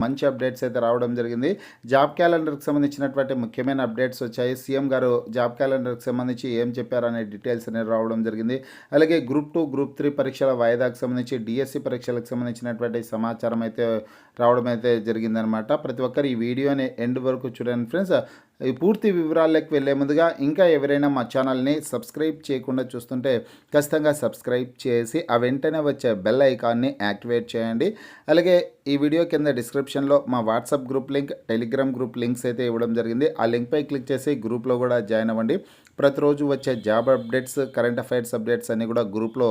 మంచి అప్డేట్స్ అయితే రావడం జరిగింది. జాబ్ క్యాలెండర్‌కి సంబంధించినటువంటి ముఖ్యమైన అప్డేట్స్ వచ్చాయి. సీఎం గారు జాబ్ క్యాలెండర్‌కి సంబంధించి ఏం చెప్పారనే డీటెయిల్స్ అనేవి రావడం జరిగింది. అలాగే గ్రూప్ 2, గ్రూప్ 3 పరీక్షల వాయిదాకు సంబంధించి డీఎస్సీ పరీక్షలకు సంబంధించినటువంటి సమాచారం అయితే రావడం అయితే జరిగిందనమాట. ప్రతి ఒక్కరు ఈ వీడియోని ఎండ్ వరకు చూడండి ఫ్రెండ్స్. ఈ పూర్తి వివరాల్లోకి వెళ్ళే ముందుగా ఇంకా ఎవరైనా మా ఛానల్ని సబ్స్క్రైబ్ చేయకుండా చూస్తుంటే ఖచ్చితంగా సబ్స్క్రైబ్ చేసి ఆ వెంటనే వచ్చే బెల్ ఐకాన్ని యాక్టివేట్ చేయండి. అలాగే ఈ వీడియో కింద డిస్క్రిప్షన్లో మా WhatsApp group link, Telegram group links అయితే ఇవ్వడం జరిగింది. ఆ లింక్పై క్లిక్ చేసి గ్రూప్లో కూడా జాయిన్ అవ్వండి. ప్రతిరోజు వచ్చే job updates, current affairs updates అన్నీ కూడా గ్రూప్లో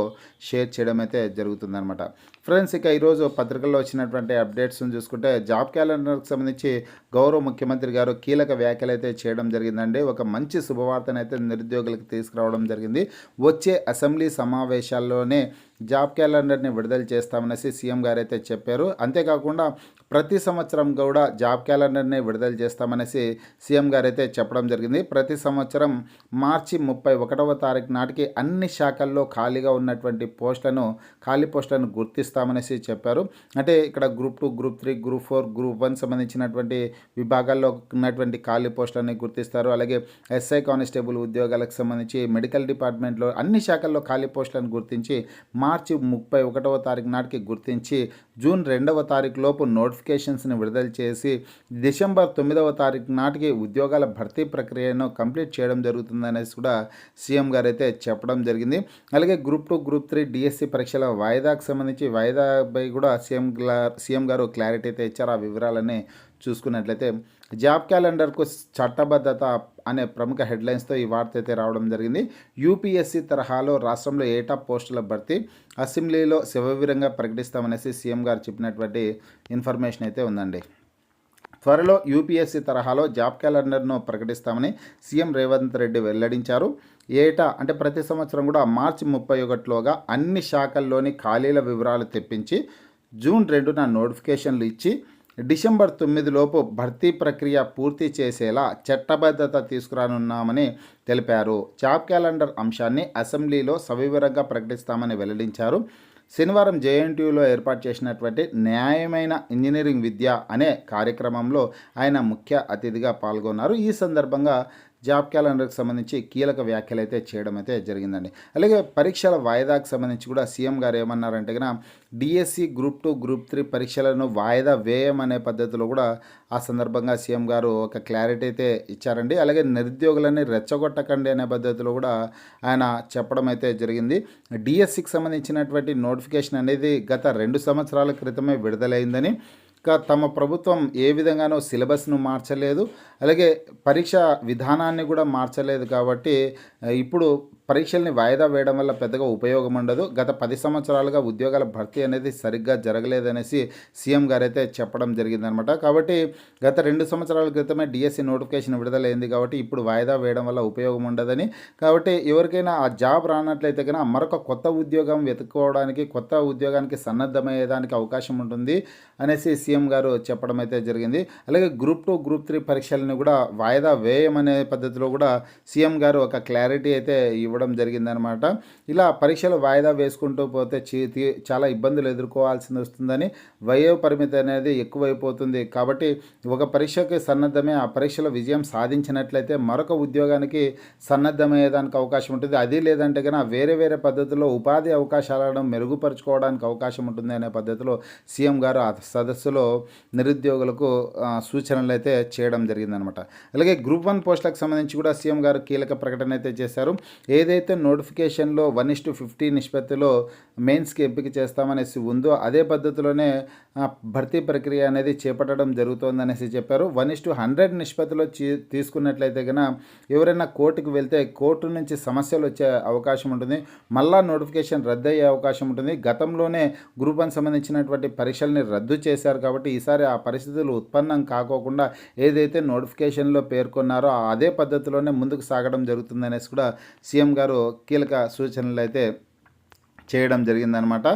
షేర్ చేయడం అయితే జరుగుతుందన్నమాట. ఫ్రెండ్స్, ఇక ఈరోజు పత్రికల్లో వచ్చినటువంటి అప్డేట్స్ని చూసుకుంటే జాబ్ క్యాలెండర్కి సంబంధించి గౌరవ ముఖ్యమంత్రి గారు కీలక వ్యాఖ్యలు అయితే చేయడం జరిగిందండి. ఒక మంచి శుభవార్తను అయితే నిరుద్యోగులకు తీసుకురావడం జరిగింది. వచ్చే అసెంబ్లీ సమావేశాల్లోనే జాబ్ క్యాలెండర్ని విడుదల చేస్తామనేసి సీఎం గారు అయితే చెప్పారు. అంతేకాకుండా ప్రతి సంవత్సరం కూడా జాబ్ క్యాలెండర్ని విడుదల చేస్తామనేసి సీఎం గారు అయితే చెప్పడం జరిగింది. ప్రతి సంవత్సరం మార్చి 31వ తారీఖు నాటికి అన్ని శాఖల్లో ఖాళీగా ఉన్నటువంటి ఖాళీ పోస్టులను గుర్తిస్తామనేసి చెప్పారు. అంటే ఇక్కడ గ్రూప్ 2, గ్రూప్ 3, గ్రూప్ 4, గ్రూప్ 1 సంబంధించినటువంటి విభాగాల్లో ఉన్నటువంటి ఖాళీ పోస్టులని గుర్తిస్తారు. అలాగే ఎస్ఐ కానిస్టేబుల్ ఉద్యోగాలకు సంబంధించి మెడికల్ డిపార్ట్మెంట్లో అన్ని శాఖల్లో ఖాళీ పోస్టులను గుర్తించి మార్చి 31వ తారీఖు నాటికి గుర్తించి జూన్ 2వ తారీఖు లోపు నోటిఫికేషన్స్ని విడుదల చేసి డిసెంబర్ 9వ తారీఖు నాటికి ఉద్యోగాల భర్తీ ప్రక్రియను కంప్లీట్ చేయడం జరుగుతుందనేసి కూడా సీఎం గారు అయితే చెప్పడం జరిగింది. అలాగే గ్రూప్ 2, గ్రూప్ 3 డిఎస్సి పరీక్షల వాయిదాకు సంబంధించి వాయిదాపై కూడా సీఎం గారు క్లారిటీ అయితే ఇచ్చారు. ఆ వివరాలన్నీ చూసుకున్నట్లయితే జాబ్ క్యాలెండర్కు చట్టబద్ధత అనే ప్రముఖ హెడ్లైన్స్తో ఈ వార్త అయితే రావడం జరిగింది. యూపీఎస్సీ తరహాలో రాష్ట్రంలో ఏటా పోస్టుల భర్తీ అసెంబ్లీలో శివవీరంగా ప్రకటిస్తామనేసి సీఎం గారు చెప్పినటువంటి ఇన్ఫర్మేషన్ అయితే ఉందండి. త్వరలో యూపీఎస్సీ తరహాలో జాబ్ క్యాలెండర్ను ప్రకటిస్తామని సీఎం రేవంత్ రెడ్డి వెల్లడించారు. ఏటా అంటే ప్రతి సంవత్సరం కూడా మార్చి 31లోగా అన్ని శాఖల్లోని ఖాళీల వివరాలు తెప్పించి జూన్ 2న నోటిఫికేషన్లు ఇచ్చి డిసెంబర్ 9 లోపు భర్తీ ప్రక్రియ పూర్తి చేసేలా చట్టబద్ధత తీసుకురానున్నామని తెలిపారు. జాబ్ క్యాలెండర్ అంశాన్ని అసెంబ్లీలో సవివరంగా ప్రకటిస్తామని వెల్లడించారు. శనివారం జేఎన్టీయూలో ఏర్పాటు చేసినటువంటి న్యాయమైన ఇంజనీరింగ్ విద్య అనే కార్యక్రమంలో ఆయన ముఖ్య అతిథిగా పాల్గొన్నారు. ఈ సందర్భంగా జాబ్ క్యాలెండర్కి సంబంధించి కీలక వ్యాఖ్యలు అయితే చేయడం అయితే జరిగిందండి. అలాగే పరీక్షల వాయిదాకు సంబంధించి కూడా సీఎం గారు ఏమన్నారంటే కనుక డిఎస్సి గ్రూప్ 2, గ్రూప్ 3 పరీక్షలను వాయిదా వేయమనే పద్ధతిలో కూడా ఆ సందర్భంగా సీఎం గారు ఒక క్లారిటీ అయితే ఇచ్చారండి. అలాగే నిరుద్యోగులని రెచ్చగొట్టకండి అనే పద్ధతిలో కూడా ఆయన చెప్పడం అయితే జరిగింది. డిఎస్సికి సంబంధించినటువంటి నోటిఫికేషన్ అనేది గత 2 సంవత్సరాల క్రితమే విడుదలైందని, తమ ప్రభుత్వం ఏ విధంగానో సిలబస్ను మార్చలేదు, అలాగే పరీక్ష విధానాన్ని కూడా మార్చలేదు. కాబట్టి ఇప్పుడు పరీక్షల్ని వాయిదా వేయడం వల్ల పెద్దగా ఉపయోగం ఉండదు. గత 10 సంవత్సరాలుగా ఉద్యోగాల భర్తీ అనేది సరిగ్గా జరగలేదనేసి సీఎం గారు అయితే చెప్పడం జరిగిందనమాట. కాబట్టి గత 2 సంవత్సరాల క్రితమే డిఎస్సి నోటిఫికేషన్ విడుదలైంది కాబట్టి ఇప్పుడు వాయిదా వేయడం వల్ల ఉపయోగం ఉండదని, కాబట్టి ఎవరికైనా ఆ జాబ్ రానట్లయితే కనుక మరొక కొత్త ఉద్యోగం వెతుక్కోవడానికి, కొత్త ఉద్యోగానికి సన్నద్ధమయ్యేదానికి అవకాశం ఉంటుంది అనేసి సీఎం గారు చెప్పడం అయితే జరిగింది. అలాగే గ్రూప్ 2, గ్రూప్ 3 పరీక్షలను కూడా వాయిదా వేయమనే పద్ధతిలో కూడా సీఎం గారు ఒక క్లారిటీ అయితే ఇవ్వడం జరిగిందనమాట. ఇలా పరీక్షలు వాయిదా వేసుకుంటూ పోతే చాలా ఇబ్బందులు ఎదుర్కోవాల్సి వస్తుందని, వయో పరిమితి అనేది ఎక్కువైపోతుంది. కాబట్టి ఒక పరీక్షకి సన్నద్ధమే ఆ పరీక్షలో విజయం సాధించినట్లయితే మరొక ఉద్యోగానికి సన్నద్ధమయ్యేదానికి అవకాశం ఉంటుంది. అది లేదంటే కనుక వేరే వేరే పద్ధతుల్లో ఉపాధి అవకాశాలను మెరుగుపరుచుకోవడానికి అవకాశం ఉంటుంది అనే పద్ధతిలో సీఎం గారు ఆ సదస్సులో నిరుద్యోగులకు సూచనలు అయితే చేయడం జరిగిందనమాట. అలాగే గ్రూప్ 1 పోస్టులకు సంబంధించి కూడా సీఎం గారు కీలక ప్రకటన అయితే చేశారు. ఏదైతే నోటిఫికేషన్లో 1:50 నిష్పత్తిలో మెయిన్స్కి ఎంపిక చేస్తామనేసి ఉందో అదే పద్ధతిలోనే భర్తీ ప్రక్రియ అనేది చేపట్టడం జరుగుతోందనేసి చెప్పారు. 1:100 నిష్పత్తిలో తీసుకున్నట్లయితే కనుక ఎవరైనా కోర్టుకు వెళ్తే కోర్టు నుంచి సమస్యలు వచ్చే అవకాశం ఉంటుంది, మళ్ళా నోటిఫికేషన్ రద్దు అయ్యే అవకాశం ఉంటుంది. గతంలోనే గ్రూప్ 1 సంబంధించినటువంటి పరీక్షల్ని రద్దు చేశారు కాబట్టి ఈసారి ఆ పరిస్థితులు ఉత్పన్నం కాకోకుండా ఏదైతే నోటిఫికేషన్లో పేర్కొన్నారో అదే పద్ధతిలోనే ముందుకు సాగడం జరుగుతుందనేసి కూడా సీఎం గారు కీలక సూచనలు అయితే చేయడం జరిగిందనమాట.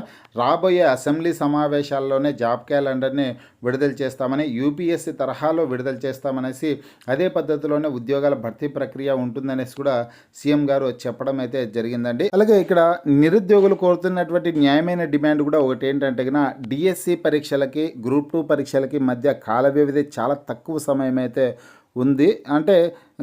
రాబోయే అసెంబ్లీ సమావేశాల్లోనే జాబ్ క్యాలెండర్ని విడుదల చేస్తామని, యూపీఎస్సీ తరహాలో విడుదల చేస్తామనేసి, అదే పద్ధతిలోనే ఉద్యోగాల భర్తీ ప్రక్రియ ఉంటుందనేసి కూడా సీఎం గారు చెప్పడం అయితే జరిగిందండి. అలాగే ఇక్కడ నిరుద్యోగులు కోరుతున్నటువంటి న్యాయమైన డిమాండ్ కూడా ఒకటి ఏంటంటే కనుక డిఎస్సి పరీక్షలకి, గ్రూప్ 2 పరీక్షలకి మధ్య కాల వ్యవధి చాలా తక్కువ సమయం అయితే ఉంది. అంటే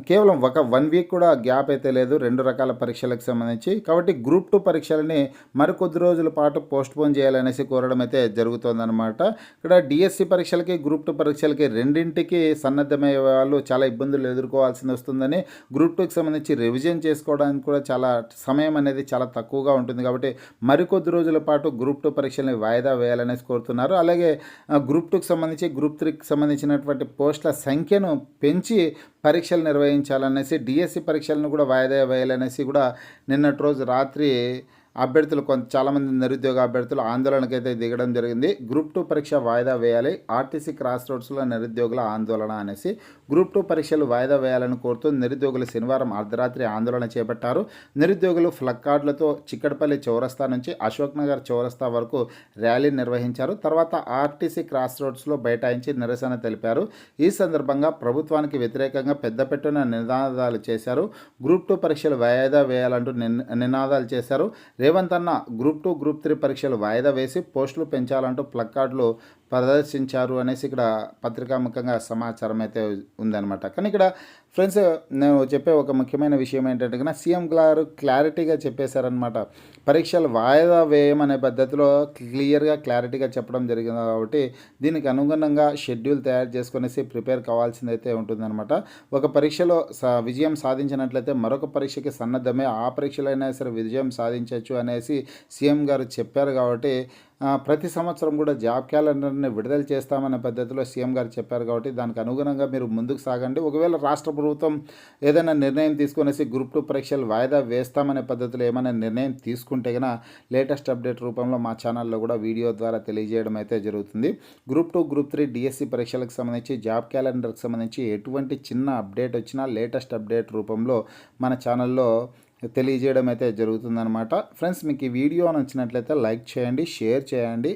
కేవలం ఒక 1 వీక్ కూడా గ్యాప్ అయితే లేదు 2 రకాల పరీక్షలకు సంబంధించి. కాబట్టి గ్రూప్ 2 పరీక్షలని మరికొద్ది రోజుల పాటు పోస్ట్పోన్ చేయాలనేసి కోరడం అయితే జరుగుతుందన్నమాట. ఇక్కడ డిఎస్సి పరీక్షలకి, గ్రూప్ 2 పరీక్షలకి రెండింటికి సన్నద్ధమయ్యే వాళ్ళు చాలా ఇబ్బందులు ఎదుర్కోవాల్సి వస్తుందని, గ్రూప్ 2కి సంబంధించి రివిజన్ చేసుకోవడానికి కూడా చాలా సమయం అనేది చాలా తక్కువగా ఉంటుంది. కాబట్టి మరికొద్ది రోజుల పాటు గ్రూప్ 2 పరీక్షల్ని వాయిదా వేయాలనేసి కోరుతున్నారు. అలాగే గ్రూప్ 2కి సంబంధించి, గ్రూప్ 3కి సంబంధించినటువంటి పోస్టుల సంఖ్యను పెంచి పరీక్షలు నిర్వహించాలనేసి, డిఎస్సి పరీక్షలను కూడా వాయిదా వేయాలనేసి కూడా నిన్నటి రోజు రాత్రి అభ్యర్థులు చాలామంది నిరుద్యోగ అభ్యర్థులు ఆందోళనకైతే దిగడం జరిగింది. గ్రూప్ 2 పరీక్ష వాయిదా వేయాలి, ఆర్టీసీ క్రాస్ రోడ్స్లో నిరుద్యోగుల ఆందోళన అనేసి గ్రూప్ 2 పరీక్షలు వాయిదా వేయాలని కోరుతూ నిరుద్యోగులు శనివారం అర్ధరాత్రి ఆందోళన చేపట్టారు. నిరుద్యోగులు ఫ్లగ్ కార్డులతో చిక్కడపల్లి చౌరస్తా నుంచి అశోక్ నగర్ చౌరస్తా వరకు ర్యాలీ నిర్వహించారు. తర్వాత ఆర్టీసీ క్రాస్ రోడ్స్లో బైఠాయించి నిరసన తెలిపారు. ఈ సందర్భంగా ప్రభుత్వానికి వ్యతిరేకంగా పెద్దపెట్టున నినాదాలు చేశారు. గ్రూప్ 2 పరీక్షలు వాయిదా వేయాలంటూ నినాదాలు చేశారు. రేవంత్ అన్న గ్రూప్ 2, గ్రూప్ 3 పరీక్షలు వాయిదా వేసి పోస్టులు పెంచాలంటూ ప్లకార్డులు ప్రదర్శించారు అనేసి ఇక్కడ పత్రికాముఖంగా సమాచారం అయితే ఉందన్నమాట. కానీ ఇక్కడ ఫ్రెండ్స్ నేను చెప్పే ఒక ముఖ్యమైన విషయం ఏంటంటే కన్నా సీఎం గారు క్లారిటీగా చెప్పేశారనమాట. పరీక్షలు వాయిదా వేయమనే పద్ధతిలో క్లారిటీగా చెప్పడం జరిగింది. కాబట్టి దీనికి అనుగుణంగా షెడ్యూల్ తయారు చేసుకునేసి ప్రిపేర్ కావాల్సింది అయితే ఉంటుందన్నమాట. ఒక పరీక్షలో విజయం సాధించినట్లయితే మరొక పరీక్షకి సన్నద్ధమే ఆ పరీక్షలో అయినా సరే విజయం సాధించవచ్చు అనేసి సీఎం గారు చెప్పారు. కాబట్టి ప్రతి సంవత్సరం కూడా జాబ్ క్యాలెండర్ని విడుదల చేస్తామనే పద్ధతిలో సీఎం గారు చెప్పారు. కాబట్టి దానికి అనుగుణంగా మీరు ముందుకు సాగండి. ఒకవేళ రాష్ట్ర ప్రభుత్వం ఏదైనా నిర్ణయం తీసుకునేసి గ్రూప్ 2 పరీక్షలు వాయిదా వేస్తామనే పద్ధతిలో ఏమైనా నిర్ణయం తీసుకుంటే కనుక లేటెస్ట్ అప్డేట్ రూపంలో మా ఛానల్లో కూడా వీడియో ద్వారా తెలియజేయడం అయితే జరుగుతుంది. గ్రూప్ 2, గ్రూప్ 3 డిఎస్సి పరీక్షలకు సంబంధించి, జాబ్ క్యాలెండర్కి సంబంధించి ఎటువంటి చిన్న అప్డేట్ వచ్చినా లేటెస్ట్ అప్డేట్ రూపంలో మన ఛానల్లో తెలియజేయడం అయితే జరుగుతుందన్నమాట. ఫ్రెండ్స్ మీకు ఈ వీడియో నచ్చినట్లయితే లైక్ చేయండి, షేర్ చేయండి.